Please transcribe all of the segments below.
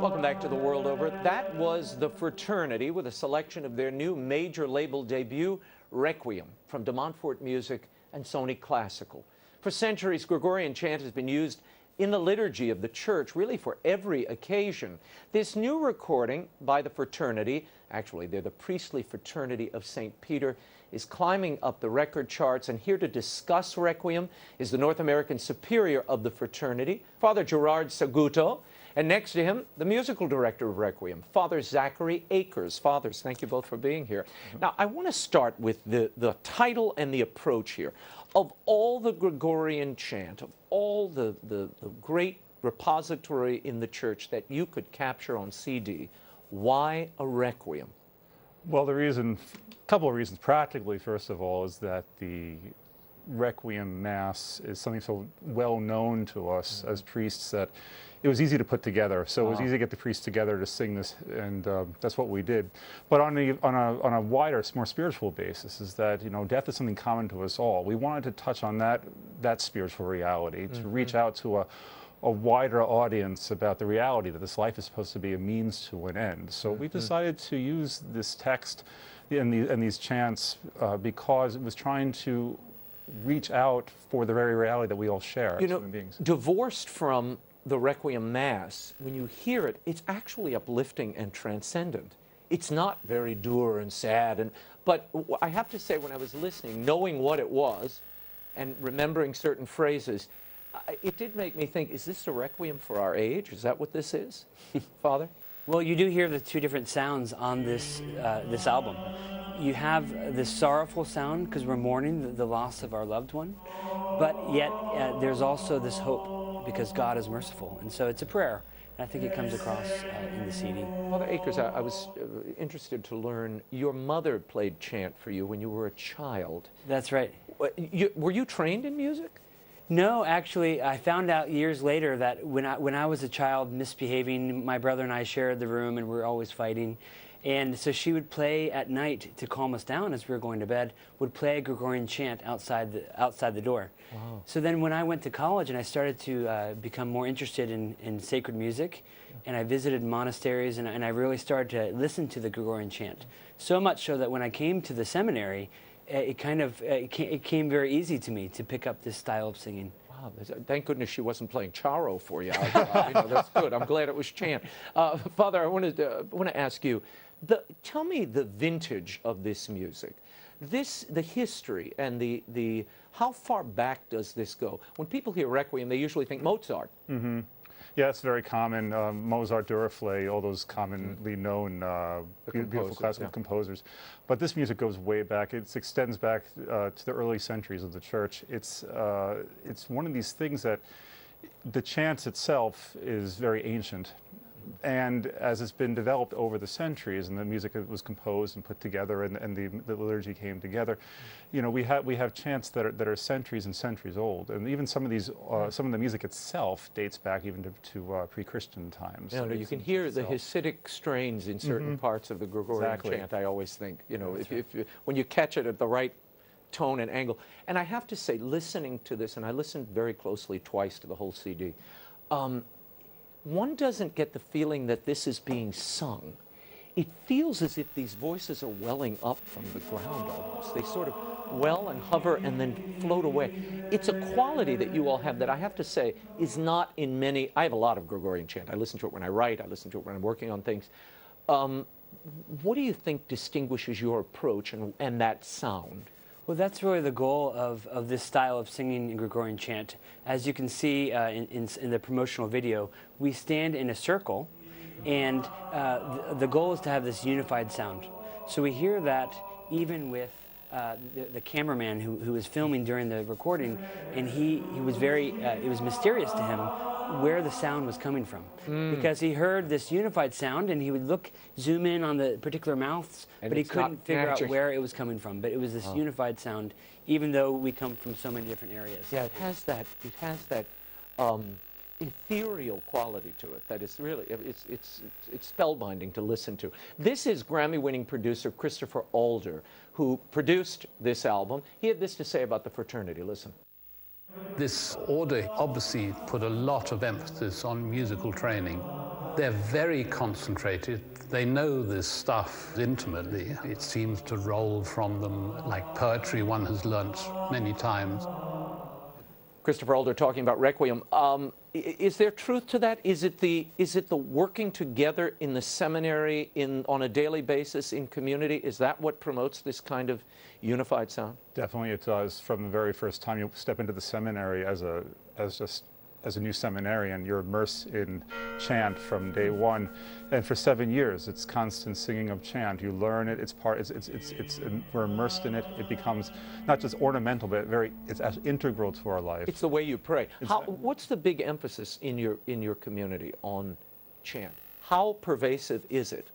Welcome back to The World Over. That was the Fraternity with a selection of their new major label debut, Requiem, from De Montfort Music and Sony Classical. For centuries, Gregorian chant has been used in the liturgy of the church, really for every occasion. This new recording by the Fraternity, actually they're the Priestly Fraternity of St. Peter, is climbing up the record charts, and here to discuss Requiem is the North American Superior of the Fraternity, Father Gerard Saguto, and next to him, the musical director of Requiem, Father Zachary Akers. Fathers, thank you both for being here. Now, I want to start with the title and the approach here. Of all the Gregorian chant, of all the great repository in the church that you could capture on CD, why a Requiem? Well, a couple of reasons. Practically, first of all, is that the Requiem Mass is something so well known to us as priests that it was easy to put together. So it was easy to get the priests together to sing this, and that's what we did. But on a wider, more spiritual basis, is that death is something common to us all. We wanted to touch on that spiritual reality, to reach out to a wider audience about the reality that this life is supposed to be a means to an end. So we decided to use this text and these chants because it was trying to reach out for the very reality that we all share as human beings. Divorced from the Requiem Mass, when you hear it, it's actually uplifting and transcendent. It's not very dour and sad, but I have to say, when I was listening, knowing what it was and remembering certain phrases, it did make me think, is this a Requiem for our age? Is that what this is, Father? Well, you do hear the two different sounds on this album. You have this sorrowful sound because we're mourning the loss of our loved one, but yet there's also this hope because God is merciful, and so it's a prayer. And I think it comes across in the CD. Father Akers, I was interested to learn, your mother played chant for you when you were a child. That's right. Were you trained in music? No, actually, I found out years later that when I was a child misbehaving, my brother and I shared the room and we were always fighting. And so she would play at night to calm us down as we were going to bed, would play a Gregorian chant outside the door. Wow. So then when I went to college and I started to become more interested in sacred music, and I visited monasteries and I really started to listen to the Gregorian chant. So much so that when I came to the seminary, it came very easy to me to pick up this style of singing. Wow, thank goodness she wasn't playing Charo for you. That's good. I'm glad it was chant. Father, I want to ask you, tell me the vintage of this music, the history, and the how far back does this go? When people hear Requiem, they usually think Mozart. Mm-hmm. Yeah, it's very common. Mozart, Duruflé, all those commonly known beautiful classical composers. But this music goes way back. It extends back to the early centuries of the church. It's one of these things that the chant itself is very ancient. And as it's been developed over the centuries, and the music was composed and put together, and the liturgy came together, we have chants that are centuries and centuries old, and even some of the music itself dates back even to pre-Christian times. You can hear the Hasidic strains in certain parts of the Gregorian chant. I always think, when you catch it at the right tone and angle. And I have to say, listening to this, and I listened very closely twice to the whole CD. One doesn't get the feeling that this is being sung. It feels as if these voices are welling up from the ground almost. They sort of well and hover and then float away. It's a quality that you all have that I have to say is not in many. I have a lot of Gregorian chant. I listen to it when I write. I listen to it when I'm working on things. What do you think distinguishes your approach and that sound? Well, that's really the goal of this style of singing in Gregorian chant. As you can see in the promotional video, we stand in a circle, and the goal is to have this unified sound. So we hear that even with the cameraman who was filming during the recording, and he was it was mysterious to him where the sound was coming from, because he heard this unified sound and he would zoom in on the particular mouths, but he couldn't figure out where it was coming from. But it was this unified sound, even though we come from so many different areas. Yeah, it has that ethereal quality to it that is really, it's spellbinding to listen to. This is Grammy-winning producer Christopher Alder, who produced this album. He had this to say about the Fraternity. Listen. This order obviously put a lot of emphasis on musical training. They're very concentrated. They know this stuff intimately. It seems to roll from them like poetry one has learnt many times. Christopher Alder talking about Requiem. Is there truth to that? Is it the working together in the seminary on a daily basis in community? Is that what promotes this kind of unified sound? Definitely it does. From the very first time you step into the seminary as a new seminarian, you're immersed in chant from day one, and for 7 years it's constant singing of chant. You learn it. We're immersed in it. It becomes not just ornamental, but it's as integral to our life. It's the way you pray. What's the big emphasis in your community on chant? How pervasive is it?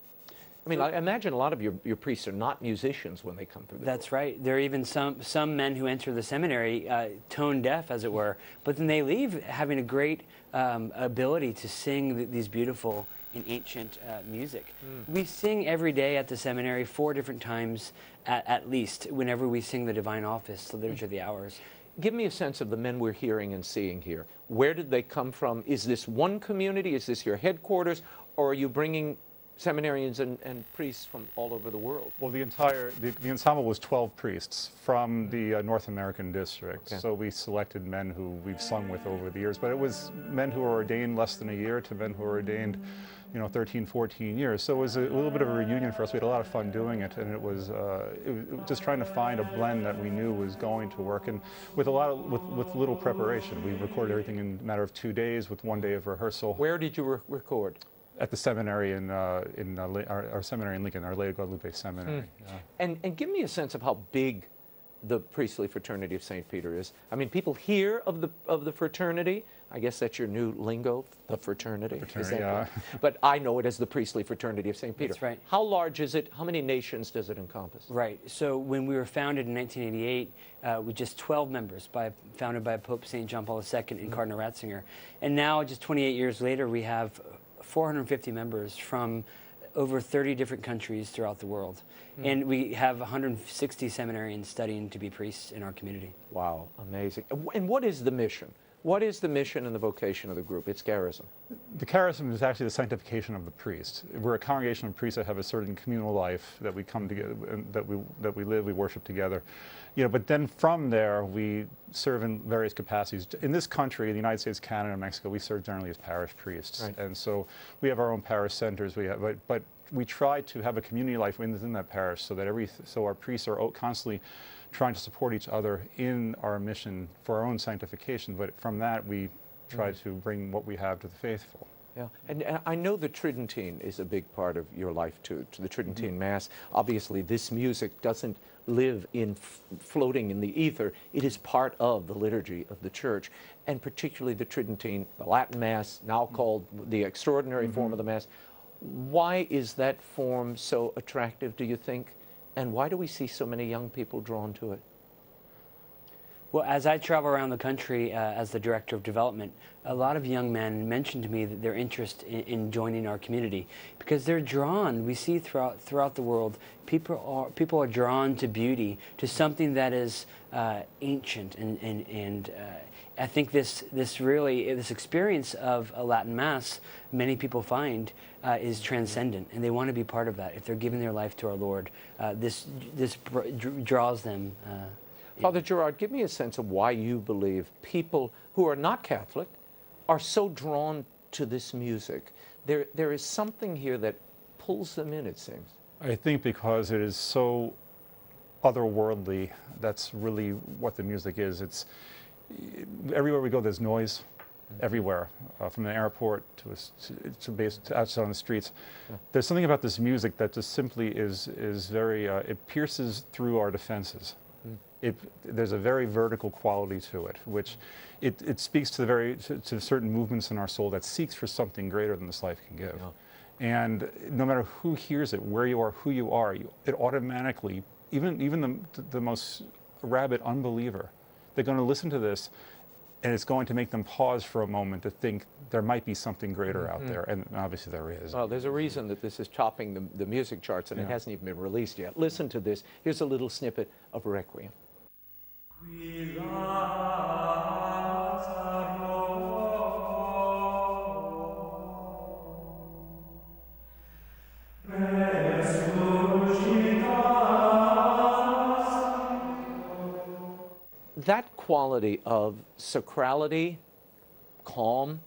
I mean, I imagine a lot of your priests are not musicians when they come through the That's door. right. There are even some men who enter the seminary tone deaf, as it were, but then they leave having a great ability to sing these beautiful and ancient music. We sing every day at the seminary 4 different times at least, whenever we sing the Divine Office, the Liturgy of the Hours. Give me a sense of the men we're hearing and seeing here. Where did they come from? Is this one community? Is this your headquarters? Or are you bringing seminarians and priests from all over the world? Well, the ensemble was 12 priests from the North American district. Okay. So we selected men who we've sung with over the years, but it was men who were ordained less than a year to men who were ordained 13, 14 years. So it was a little bit of a reunion for us. We had a lot of fun doing it, and it was just trying to find a blend that we knew was going to work, and with little preparation. We recorded everything in a matter of 2 days with 1 day of rehearsal. Where did you record? At the seminary our seminary in Lincoln, Our Lady of Guadalupe Seminary. And give me a sense of how big the priestly fraternity of St. Peter is. I mean, people hear of the fraternity. I guess that's your new lingo, the fraternity. Yeah. But I know it as the priestly fraternity of St. Peter. That's right. How large is it? How many nations does it encompass? Right. So when we were founded in 1988, with just 12 members, founded by Pope St. John Paul II and Cardinal Ratzinger. And now, just 28 years later, we have 450 members from over 30 different countries throughout the world. And we have 160 seminarians studying to be priests in our community. Wow, amazing. And what is the mission? What is the mission and the vocation of the group? It's charism. The charism is actually the sanctification of the priest. We're a congregation of priests that have a certain communal life, that we come together, that we live, we worship together. But then from there, we serve in various capacities. In this country, the United States, Canada, and Mexico, we serve generally as parish priests. Right. And so we have our own parish centers. But we try to have a community life within that parish, so that our priests are constantly trying to support each other in our mission for our own sanctification. But from that, we try to bring what we have to the faithful. Yeah, and I know the Tridentine is a big part of your life too, to the Tridentine Mass. Obviously, this music doesn't live in floating in the ether. It is part of the liturgy of the Church, and particularly the Tridentine, the Latin Mass, now called the extraordinary form of the Mass. Why is that form so attractive, do you think? And why do we see so many young people drawn to it? Well, as I travel around the country as the Director of Development, a lot of young men mention to me that their interest in joining our community, because they're drawn. We see throughout the world, people are drawn to beauty, to something that is ancient, and I think this experience of a Latin Mass, many people find is transcendent, and they want to be part of that. If they're giving their life to our Lord, this draws them. Father Gerard, give me a sense of why you believe people who are not Catholic are so drawn to this music. There is something here that pulls them in, it seems. I think because it is so otherworldly, that's really what the music is. It's everywhere we go, there's noise. Everywhere, from the airport to outside on the streets. There's something about this music that just simply is very, it pierces through our defenses. There's a very vertical quality to it, which it speaks to certain movements in our soul that seeks for something greater than this life can give. Yeah. And no matter who hears it, where you are, who you are, it automatically, even the most rabid unbeliever, they're going to listen to this, and it's going to make them pause for a moment to think there might be something greater out there, and obviously there is. Well, there's a reason that this is topping the music charts, and it hasn't even been released yet. Listen to this. Here's a little snippet of Requiem. That quality of sacrality, calm,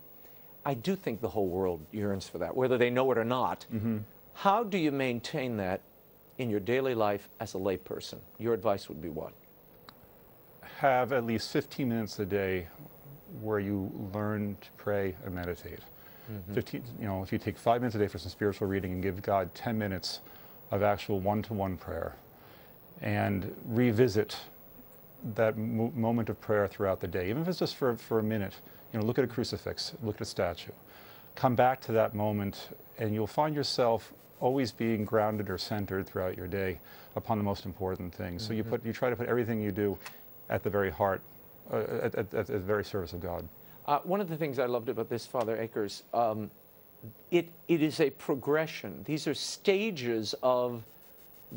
I do think the whole world yearns for that, whether they know it or not. How do you maintain that in your daily life as a layperson? Your advice would be what? Have at least 15 minutes a day where you learn to pray and meditate. 15, if you take 5 minutes a day for some spiritual reading and give God 10 minutes of actual one-to-one prayer and revisit that moment of prayer throughout the day, even if it's just for a minute, look at a crucifix, look at a statue. Come back to that moment and you'll find yourself always being grounded or centered throughout your day upon the most important things. So you try to put everything you do at the very heart, at the very service of God. One of the things I loved about this, Father Akers, it is a progression. These are stages of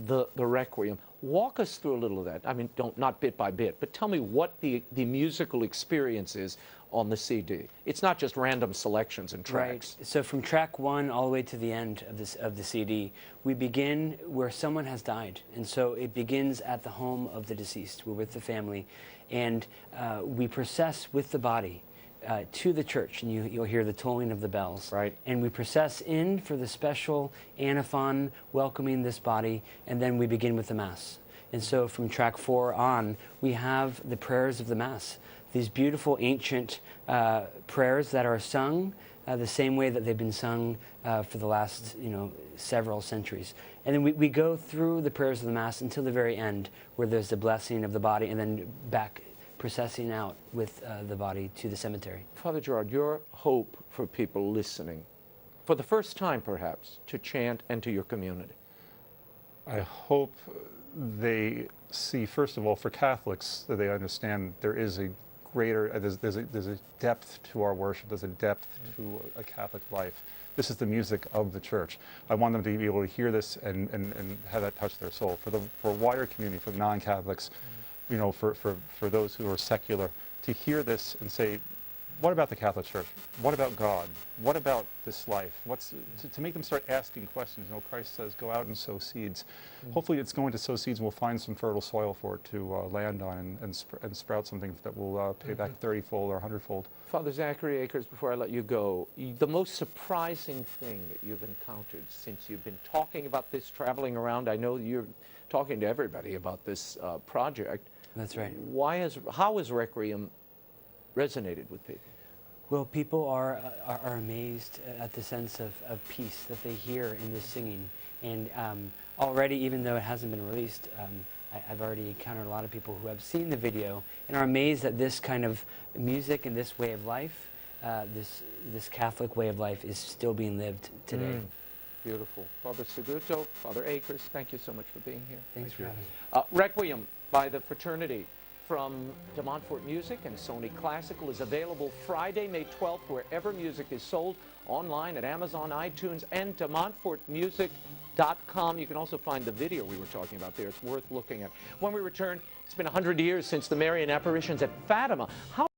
the Requiem. Walk us through a little of that. I mean, not bit by bit, but tell me what the musical experience is on the CD. It's not just random selections and tracks. Right. So from track 1 all the way to the end of the CD, we begin where someone has died. And so it begins at the home of the deceased. We're with the family. And we process with the body to the church, and you'll hear the tolling of the bells. Right. And we process in for the special antiphon welcoming this body, and then we begin with the Mass. And so from track 4 on, we have the prayers of the Mass, these beautiful ancient prayers that are sung the same way that they've been sung for the last several centuries. And then we go through the prayers of the Mass until the very end, where there's the blessing of the body, and then back processing out with the body to the cemetery. Father Gerard, your hope for people listening, for the first time perhaps, to chant and to your community? I hope they see, first of all, for Catholics, that they understand there is a greater, there's a depth to our worship, there's a depth to a Catholic life. This is the music of the Church. I want them to be able to hear this and have that touch their soul. For a wider community, for non-Catholics, for those who are secular, to hear this and say, what about the Catholic Church? What about God? What about this life? To make them start asking questions. Christ says, go out and sow seeds. Hopefully it's going to sow seeds and we'll find some fertile soil for it to land on and sprout something that will pay back 30-fold or 100-fold. Father Zachary Akers, before I let you go, the most surprising thing that you've encountered since you've been talking about this, traveling around, I know you're talking to everybody about this project. That's right. How has Requiem resonated with people? Well, people are amazed at the sense of peace that they hear in this singing. And already, even though it hasn't been released, I've already encountered a lot of people who have seen the video and are amazed that this kind of music and this way of life, this Catholic way of life, is still being lived today. Beautiful. Father Saguto, Father Akers, thank you so much for being here. Thanks for having me. Requiem by the Fraternity from De Montfort Music and Sony Classical is available Friday, May 12th, wherever music is sold, online at Amazon, iTunes, and DeMontfortmusic.com. You can also find the video we were talking about there. It's worth looking at. When we return, it's been 100 years since the Marian apparitions at Fatima. How